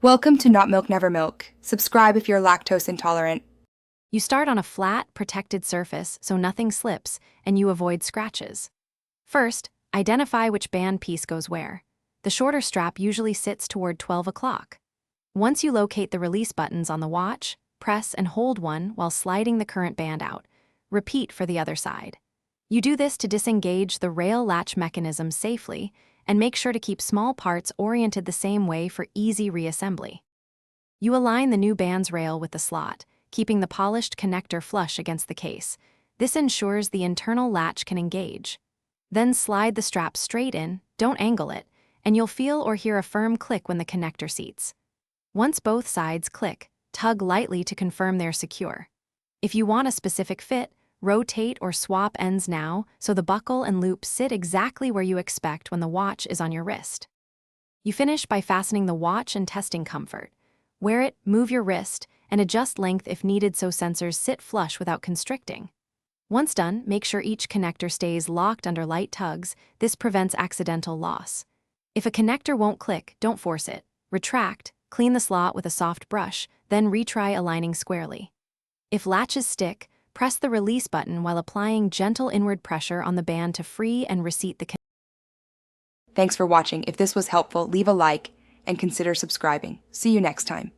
Welcome to Not Milk Never Milk. Subscribe if you're lactose intolerant. You start on a flat, protected surface so nothing slips and you avoid scratches. First, identify which band piece goes where. The shorter strap usually sits toward 12 o'clock. Once you locate the release buttons on the watch, press and hold one while sliding the current band out. Repeat for the other side. You do this to disengage the rail latch mechanism safely and make sure to keep small parts oriented the same way for easy reassembly. You align the new band's rail with the slot, keeping the polished connector flush against the case. This ensures the internal latch can engage. Then slide the strap straight in, don't angle it, and you'll feel or hear a firm click when the connector seats. Once both sides click, tug lightly to confirm they're secure. If you want a specific fit, rotate or swap ends now so the buckle and loop sit exactly where you expect when the watch is on your wrist. You finish by fastening the watch and testing comfort. Wear it, move your wrist, and adjust length if needed so sensors sit flush without constricting. Once done, make sure each connector stays locked under light tugs. This prevents accidental loss. If a connector won't click, don't force it. Retract, clean the slot with a soft brush, then retry aligning squarely. If latches stick, press the release button while applying gentle inward pressure on the band to free and reseat the Thanks for watching. If this was helpful, leave a like and consider subscribing. See you next time.